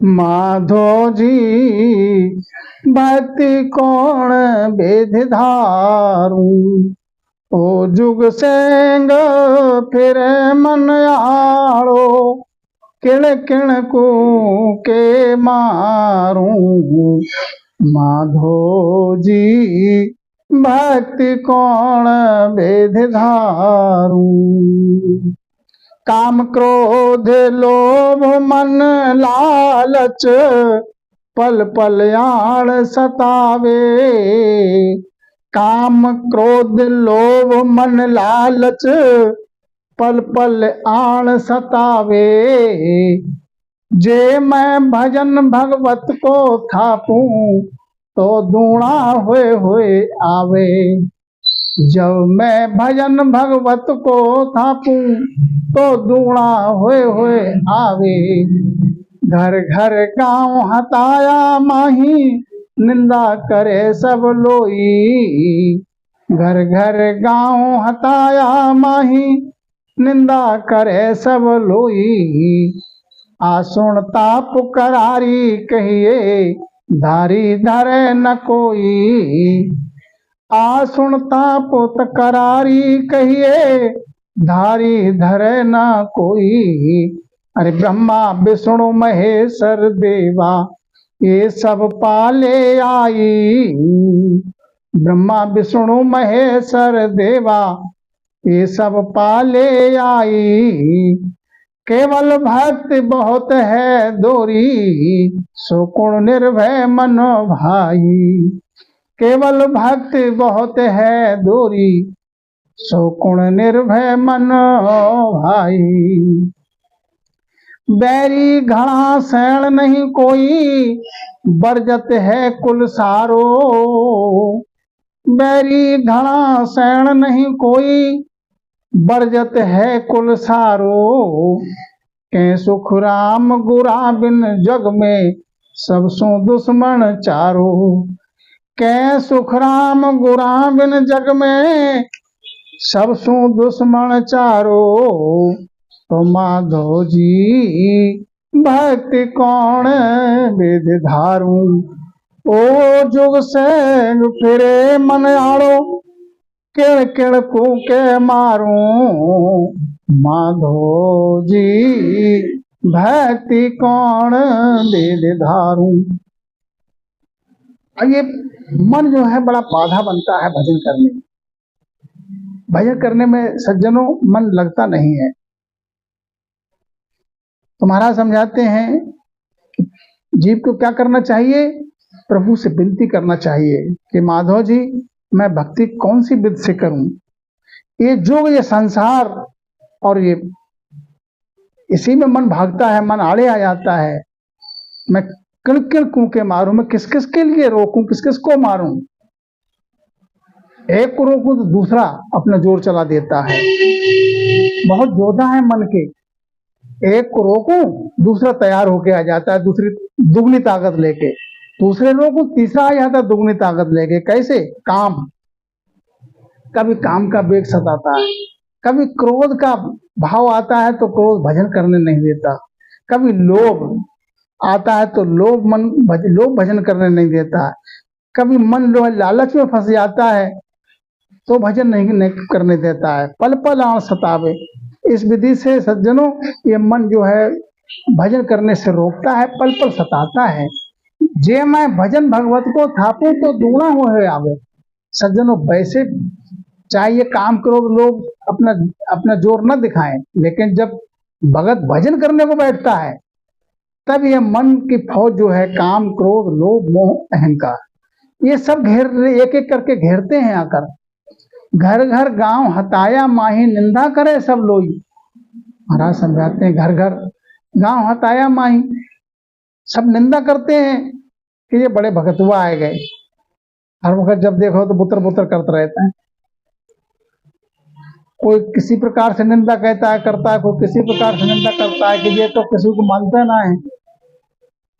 माधो जी भक्ति कौन वेद धारू, ओ जुग सेंग फिर मन आड़ो, किण किण को के मारू। माधो जी भक्ति कौन वेद धारू, काम क्रोध लोभ मन लालच, पल पल आण सतावे। काम क्रोध लोभ मन लालच, पल पल आण सतावे। जे मैं भजन भगवत को थापूं, तो दूणा हुए आवे। जब मैं भजन भगवत को थापूं, तो दूणा हुए आवे। घर घर गांव हताया माही, निंदा करे सब लोई। घर घर गांव हताया माही, निंदा करे सब लोई। आसुन ताप करारी कहिए, धारी धरे न कोई। आसुन ताप करारी कहिए, धारी धरे न कोई। अरे ब्रह्मा विष्णु महेश्वर देवा, ये सब पाले आई। ब्रह्मा विष्णु महेश्वर देवा, ये सब पाले आई। केवल भक्ति बहुत है दोरी, सो गुण निर्भय मनो भाई। केवल भक्ति बहुत है दोरी, सो गुण निर्भय मनो भाई। बैरी घड़ा सैण नहीं कोई, बरजत है कुल सारो। बैरी घड़ा सैण नहीं कोई, बरजत है कुल सारो। के सुख राम गुरा बिन जग में, सब सो दुश्मन चारो। के सुख राम गुरा बिन जग में, सब सो दुश्मन चारो। तो माधो जी भक्ति कौन वेद धारू, ओ जुग से फिरे मन आड़ो, किण किण को के मारू। माधो जी भक्ति कौन वेद धारू। ये मन जो है बड़ा बाधा बनता है भजन करने में। भजन करने में सज्जनों मन लगता नहीं है। तो महाराज समझाते हैं कि जीव को क्या करना चाहिए, प्रभु से विनती करना चाहिए कि माधव जी मैं भक्ति कौन सी विधि से करूं। ये जो ये संसार और ये इसी में मन भागता है, मन आड़े आ जाता है। मैं किण किण कूके मारूं, मैं किस किस के लिए रोकूं, किस किस को मारूं। एक को रोकूं तो दूसरा अपना जोर चला देता है। बहुत योद्धा है मन के। एक को रोकूं दूसरा तैयार होके आ जाता है, दूसरी दुगनी ताकत लेके। दूसरे रोकूं तीसरा आ जाता है दुगनी ताकत लेके। कैसे? काम। कभी काम का वेग सताता है, कभी क्रोध का भाव आता है तो क्रोध भजन करने नहीं देता। कभी लोभ आता है तो लोभ भजन करने नहीं देता है। कभी मन जो है लालच में फंस जाता है तो भजन नहीं करने देता है। पल पल आँख सतावे। इस विधि से सज्जनों ये मन जो है भजन करने से रोकता है, पल पल सताता है। जे मैं भजन भगवत को थापूं, तो दूना हो आवे। सज्जनों वैसे चाहिए काम क्रोध लोग अपना जोर न दिखाएं, लेकिन जब भगत भजन करने को बैठता है तब यह मन की फौज जो है काम क्रोध लोभ मोह अहंकार, ये सब एक एक करके घेरते हैं आकर। घर घर गांव हताया माही, निंदा करे सब लोई। महाराज समझाते हैं घर घर गांव हताया माही, सब निंदा करते हैं कि ये बड़े भगतुआ आए गए। हर वक्त जब देखो तो बुतर बुतर करते रहता है। कोई किसी प्रकार से निंदा कहता है करता है, कोई किसी प्रकार से निंदा करता है कि ये तो किसी को मानता ना है।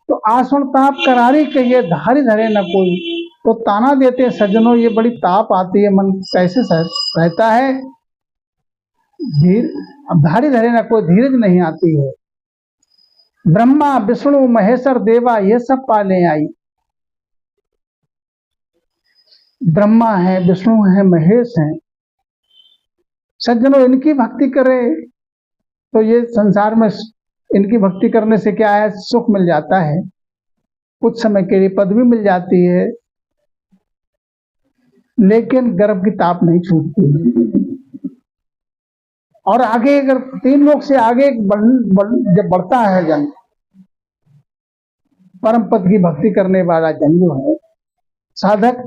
तो आसुन ताप करारी कहिए, धारी धरे न कोई। तो ताना देते हैं सज्जनों, ये बड़ी ताप आती है, मन कैसे सहता है। अब धारी धरे न कोई, धीरज नहीं आती है। ब्रह्मा विष्णु महेश्वर देवा ये सब पाले आई। ब्रह्मा है, विष्णु है, महेश है। सज्जनों, इनकी भक्ति करे तो ये संसार में इनकी भक्ति करने से क्या है, सुख मिल जाता है, कुछ समय के लिए पदवी मिल जाती है, लेकिन गर्भ की ताप नहीं छूटती। और आगे अगर 3 लोक से आगे जब बढ़ता है जन, परम पद की भक्ति करने वाला जन जो है साधक,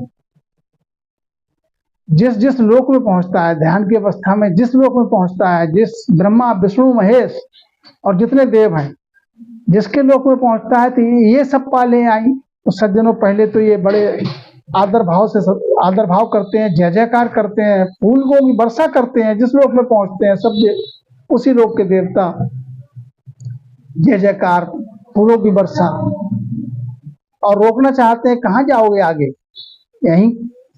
जिस जिस लोक में पहुंचता है, ध्यान की अवस्था में जिस लोक में पहुंचता है, जिस ब्रह्मा विष्णु महेश और जितने देव हैं जिसके लोक में पहुंचता है, तो ये सब पाले आई। तो सज्जनों, पहले तो ये बड़े आदर भाव करते हैं, जय जयकार करते हैं, फूल को भी वर्षा करते हैं। जिस लोक में पहुंचते हैं सब उसी लोक के देवता जय जयकार, फूलों की वर्षा, और रोकना चाहते हैं, कहाँ जाओगे आगे, यहीं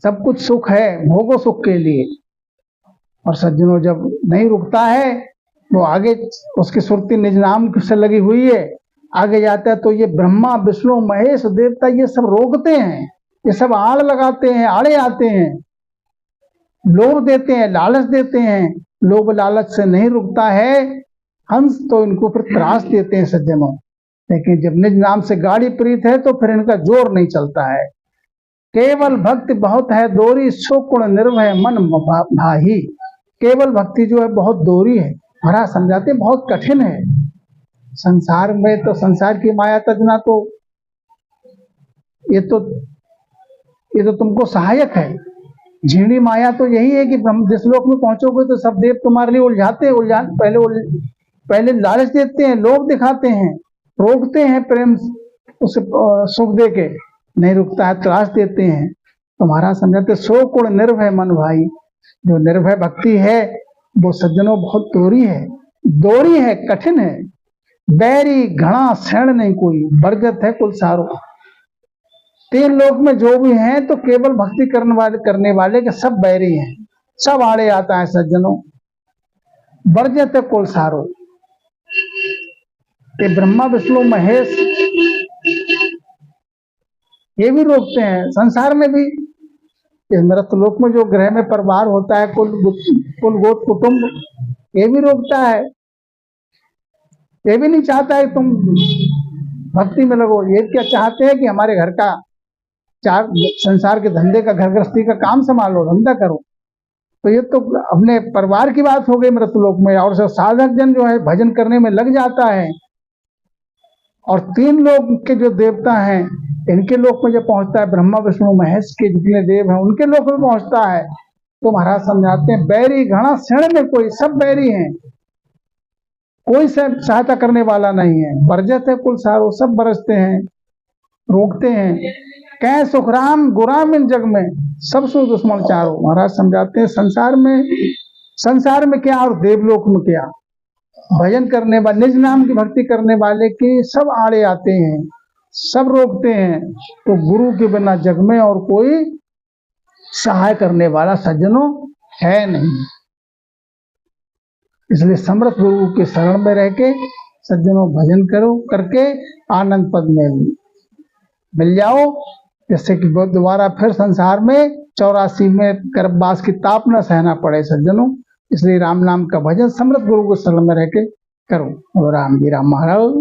सब कुछ सुख है, भोगो सुख के लिए। और सज्जनों, जब नहीं रुकता है वो आगे, उसकी सुरती निज नाम से लगी हुई है, आगे जाता है तो ये ब्रह्मा विष्णु महेश देवता ये सब रोकते हैं, ये सब आड़ लगाते हैं, आड़े आते हैं, लोभ देते हैं, लालच देते हैं। लोभ लालच से नहीं रुकता है हंस, तो इनको फिर त्रास देते हैं सज्जनों। लेकिन जब निज नाम से गाड़ी प्रीत है तो फिर इनका जोर नहीं चलता है। केवल भक्ति बहुत है दोरी, सो गुण निर्भय मन भाही। केवल भक्ति जो है बहुत दोरी है, महाराज समझाते बहुत कठिन है। संसार में तो संसार की माया तजना, तो ये तो तुमको सहायक है। झीणी माया तो यही है कि जिस लोक में पहुंचोगे तो सब देव तुम्हारे लिए उलझाते हैं, पहले लालच देते हैं, लोभ दिखाते हैं, रोकते हैं प्रेम उसे सुख दे के, नहीं रुकता है, त्रास देते हैं। तो महाराज समझाते सो गुण निर्भय मन भाई। जो निर्भय भक्ति है वो सज्जनों बहुत दोरी है, कठिन है। बैरी घना शरण नहीं कोई, बरगत है कुल सारो। 3 लोक में जो भी हैं तो केवल भक्ति करने वाले के सब बैरी हैं, सब आड़े आता है सज्जनों। बरगत है कुल सारो। ये ब्रह्मा विष्णु महेश ये भी रोकते हैं। संसार में भी इस मृतलोक में जो ग्रह में परिवार होता है, कुल गोत्र कुटुंब, ये भी रोकता है। ये भी नहीं चाहता है तुम भक्ति में लगो। ये क्या चाहते हैं कि हमारे घर का संसार के धंधे का, घर गृहस्थी का काम संभालो, धंधा करो। तो ये तो अपने परिवार की बात हो गई मृतलोक में। और सब साधक जन जो है भजन करने में लग जाता है। और 3 लोक के जो देवता हैं, इनके लोक में जब पहुंचता है, ब्रह्मा विष्णु महेश के जितने देव हैं उनके लोक में पहुंचता है, तो महाराज समझाते हैं बैरी घना क्षण में कोई, सब बैरी हैं, कोई सहायता करने वाला नहीं है। बरजत है कुल सारो, सब बरसते हैं, रोकते हैं। कह सुखराम गुराम इन जग में, सब सो दुश्मन चारो। महाराज समझाते हैं संसार में क्या और देवलोक में क्या, भजन करने वाले, निज नाम की भक्ति करने वाले की सब आड़े आते हैं, सब रोकते हैं। तो गुरु के बिना जग में और कोई सहाय करने वाला सज्जनों है नहीं। इसलिए समर्थ गुरु के शरण में रह के सज्जनों भजन करो, करके आनंद पद में मिल जाओ, जिससे कि दोबारा फिर संसार में 84 में गर्भवास की ताप न सहना पड़े सज्जनों। इसलिए राम नाम का भजन समर्थ गुरु के शरण में रह के करो। और राम जी राम महाराज।